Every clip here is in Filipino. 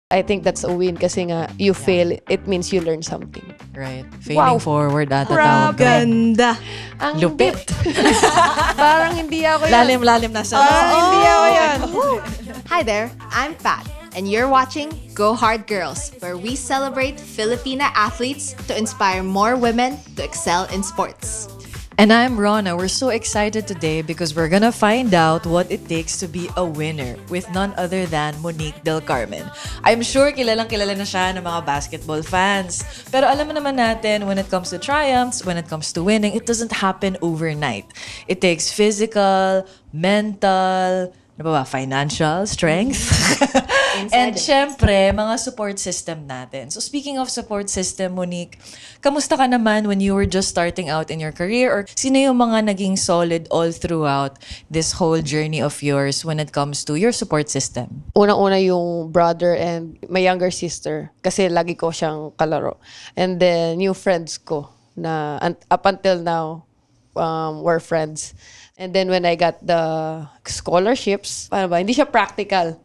I think that's a win kasi nga, you fail, it means you learn something. Right. Failing forward ata tawag. Ganda. Ang Lupit. Parang hindi ako yan. Lalim na sa... Hindi ako yan. Hi there, I'm Pat, and you're watching Go Hard Girls, where we celebrate Filipina athletes to inspire more women to excel in sports. And I'm Rona. We're so excited today because we're gonna find out what it takes to be a winner with none other than Monique Del Carmen. I'm sure kilala na siya ng mga basketball fans. Pero alam naman natin, when it comes to triumphs, when it comes to winning, it doesn't happen overnight. It takes physical, mental, financial strength. And syempre, mga support system natin. So speaking of support system, Monique, kamusta ka naman when you were just starting out in your career? Or sino yung mga naging solid all throughout this whole journey of yours when it comes to your support system? Unang-una yung brother and my younger sister kasi lagi ko siyang kalaro. And then yung friends ko na up until now, we're friends. And then when I got the scholarships, hindi siya practical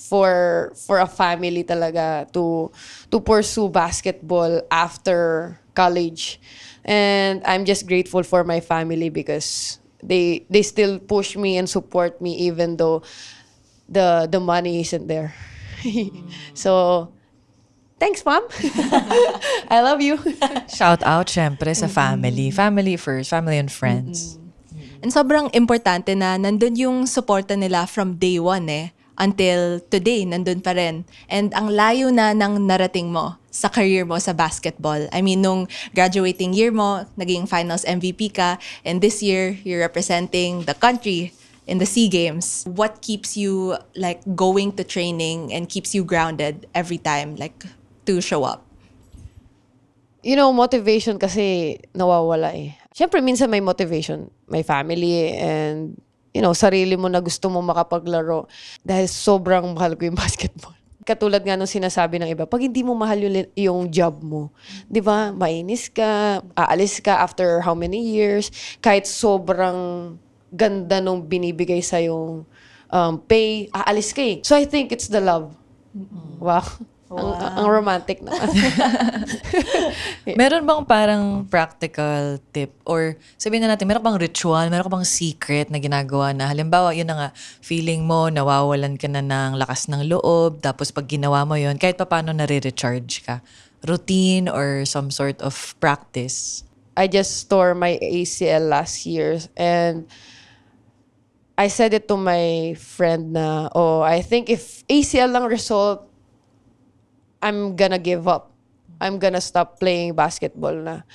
for a family talaga to pursue basketball after college. And I'm just grateful for my family because they still push me and support me even though the money isn't there. So thanks, Mom. I love you. Shout out syempre sa family. Family first, family and friends. And sobrang importante na nandun yung suporta nila from day one until today, nandun pa rin. And ang layo na ng narating mo sa career mo sa basketball. I mean, nung graduating year mo, naging finals MVP ka, and this year, you're representing the country in the SEA Games. What keeps you going to training and keeps you grounded every time to show up? Motivation kasi nawawala Siyempre, minsan may motivation. May family and, sarili mo na gusto mo makapaglaro. Dahil sobrang mahal ko yung basketball. Katulad nga nung sinasabi ng iba, pag hindi mo mahal yung job mo, di ba, mainis ka, aalis ka after how many years, kahit sobrang ganda nung binibigay sa yung pay, aalis ka So I think it's the love. Wow. Ang romantic naman. Meron bang parang practical tip or sabihin na natin, meron bang ritual, meron bang secret na ginagawa na halimbawa, yun na nga, feeling mo, nawawalan ka na ng lakas ng loob, tapos pag ginawa mo yun, kahit paano nare-recharge ka? Routine or some sort of practice? I just tore my ACL last year and I said it to my friend na, I think if ACL lang result, I'm gonna give up. I'm gonna stop playing basketball na.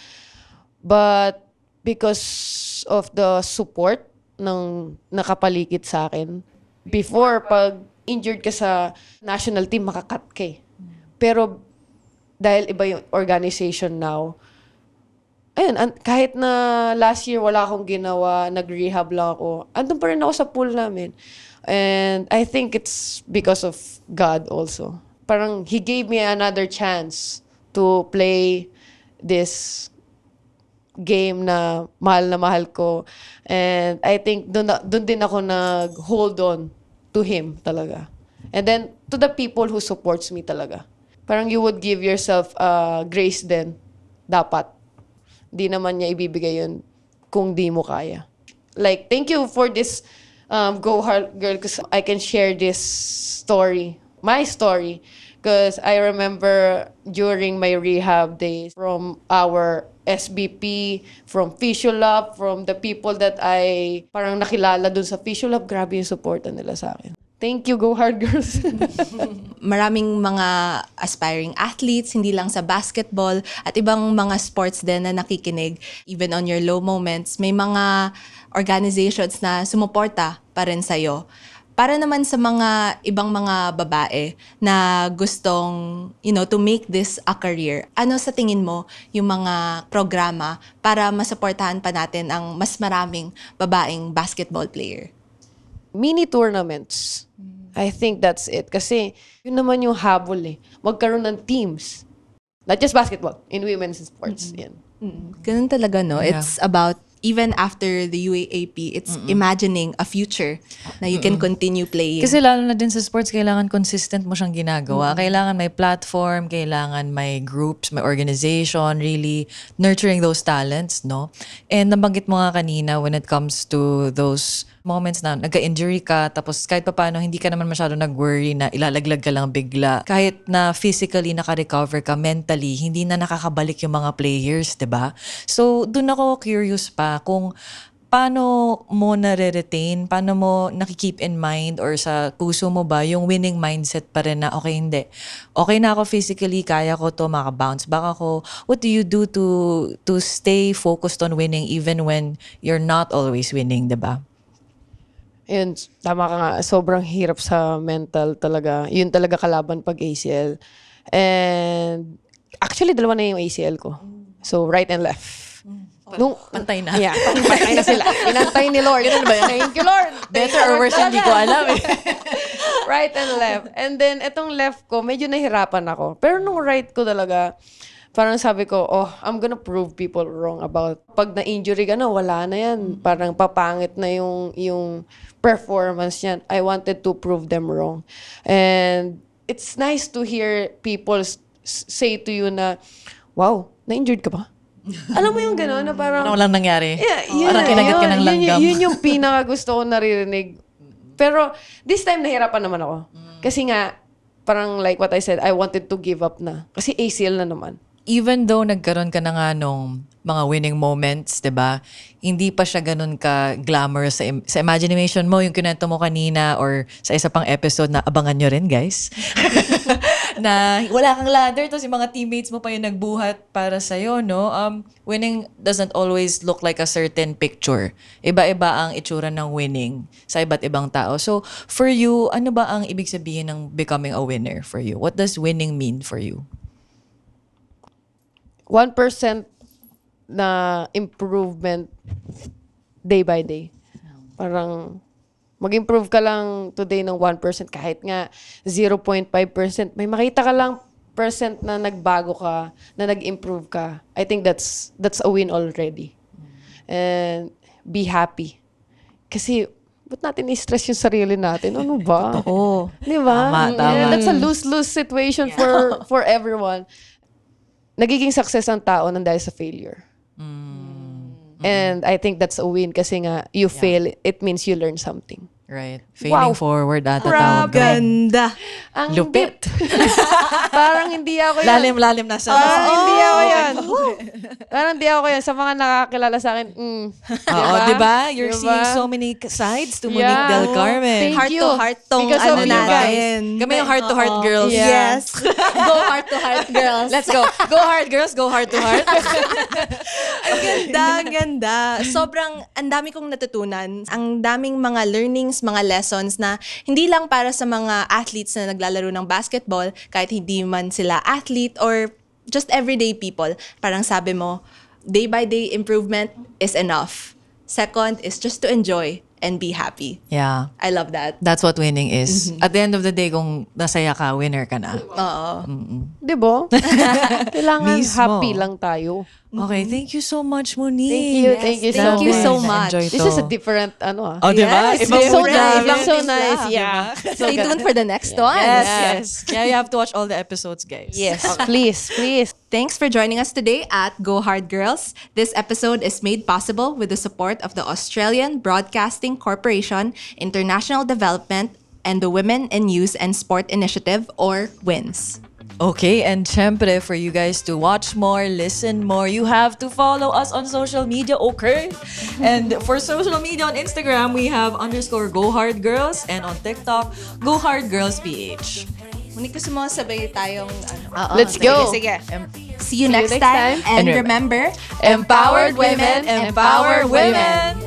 But because of the support ng nakapaligid sa akin, before, pag injured ka sa national team, makakat ka Pero dahil iba yung organization now, ayun, kahit na last year wala akong ginawa, nag-rehab lang ako, andun pa rin ako sa pool namin. And I think it's because of God also. Parang He gave me another chance to play this game na mahal ko. And I think doon din ako nag-hold on to Him talaga. And then to the people who supports me talaga. Parang you would give yourself grace din. Dapat. Di naman niya ibibigay yun kung di mo kaya. Thank you for this Go Hard Girl because I can share this story. My story. Because I remember during my rehab days from our SBP, from Physiolab, from the people that I parang nakilala dun sa Physiolab, grabe yung support nila sa akin. Thank you, Go Hard Girls. Maraming mga aspiring athletes, hindi lang sa basketball, at ibang mga sports din na nakikinig. Even on your low moments, may mga organizations na sumuporta pa rin sa'yo. Para naman sa mga ibang mga babae na gustong, to make this a career, ano sa tingin mo yung mga programa para masuportahan pa natin ang mas maraming babaeng basketball player? Mini tournaments. I think that's it. Kasi yun naman yung habol magkaroon ng teams. Not just basketball, in women's sports. Yan. Ganun talaga, no? Yeah. It's about even after the UAAP, it's imagining a future na you can continue playing. Kasi lalo na din sa sports, kailangan consistent mo siyang ginagawa. Kailangan may platform, kailangan may groups, may organization, really nurturing those talents, no? And nabanggit mo nga kanina when it comes to those moments na nagka-injury ka, tapos kahit pa paano, hindi ka naman masyado nag-worry na ilalaglag ka lang bigla. Kahit na physically naka-recover ka, mentally, hindi na nakakabalik yung mga players, 'di ba? So, dun ako curious pa kung paano mo nare-retain, paano mo nakikeep in mind or sa puso mo ba yung winning mindset pa rin na okay, hindi. Okay na ako physically, kaya ko to, maka-bounce back ako. What do you do to stay focused on winning even when you're not always winning, 'di ba? Yun, tama ka nga. Sobrang hirap sa mental talaga. Yun talaga kalaban pag ACL. And actually, dalawa na yung ACL ko. So, right and left. Pantay na. Yeah, pantay na sila. Inantay ni Lord. Ganun ba yan? Thank you, Lord. Better or worse, hindi ko alam eh. Right and left. And then, itong left ko, medyo nahirapan ako. Pero nung right ko talaga, parang sabi ko, I'm gonna prove people wrong about pag na-injury ka na, wala na yan. Parang papangit na yung performance niyan. I wanted to prove them wrong. And it's nice to hear people say to you na, wow, na-injured ka ba? Alam mo yung gano'n na parang... Parang walang nangyari. Yeah, Parang kinagat ka ng langgam. Yun yung pinaka gusto ko naririnig. Pero this time nahirapan naman ako. Kasi nga, parang like what I said, I wanted to give up na. Kasi ACL na naman. Even though nagkaroon ka na nga nung mga winning moments, 'di ba? Hindi pa siya ganun ka glamorous sa imagination mo, yung kinento mo kanina or sa isa pang episode na abangan nyo rin, guys. Na wala kang ladder, tapos yung mga teammates mo pa yung nagbuhat para sa'yo, no? Winning doesn't always look like a certain picture. Iba-iba ang itsura ng winning sa iba't ibang tao. So, for you, ano ba ang ibig sabihin ng becoming a winner for you? What does winning mean for you? 1% na improvement day by day. Parang mag-improve ka lang today ng 1%, kahit nga 0.5%. May makita ka lang percent na nagbago ka, na nag-improve ka. I think that's a win already. And be happy. Kasi ba't natin i-stress yung sarili natin? Ano ba? Oo. Di ba? Tama. That's a lose-lose situation for everyone. Nagiging success ang tao nang dahil sa failure. And I think that's a win kasi nga, you fail, it means you learn something. Right. Failing forward ata tawag. Ganda. Ang Lupit. Parang hindi ako yan. Lalim na sa... Hindi ako yan. Parang hindi ako yan. Sa mga nakakilala sa akin, Oo, diba? You're seeing so many sides to Monique Del Carmen. Thank Heart you. to heart tong Because of ano you natin. Kami yung heart-to-heart girls. Yeah. Yes. Go heart to heart, girls. Let's go. Go hard, girls. Go heart to heart. Ang ganda, ang ganda. Sobrang, ang dami kong natutunan. Ang daming mga learnings, mga lessons na hindi lang para sa mga athletes na naglalaro ng basketball, kahit hindi man sila athlete or just everyday people. Parang sabi mo, day by day improvement is enough. Second is just to enjoy and be happy. Yeah. I love that. That's what winning is. At the end of the day, kung nasaya ka, winner ka na. Oo. Di ba? Kailangan Mismo. happy lang tayo. Okay, thank you so much, Monique. Thank you Thank you so much. Na-enjoy This to. is a different, Oh, diba? Yes, Ibang so different. nice. Ibang So timpla. nice. Yeah. Stay tuned for the next one. Yes. Yeah, you have to watch all the episodes, guys. Yes. Please. Thanks for joining us today at Go Hard Girls. This episode is made possible with the support of the Australian Broadcasting Corporation, International Development, and the Women in Youth and Sport Initiative, or WINS. Okay, and syempre, for you guys to watch more, listen more, you have to follow us on social media, okay? And for social media on Instagram, we have _GoHardGirls, and on TikTok, GoHardGirlsPH. Monique, gusto mo sabay tayong ano? Let's go. Sige. See you next next time. time. And remember, Empowered women, empower women.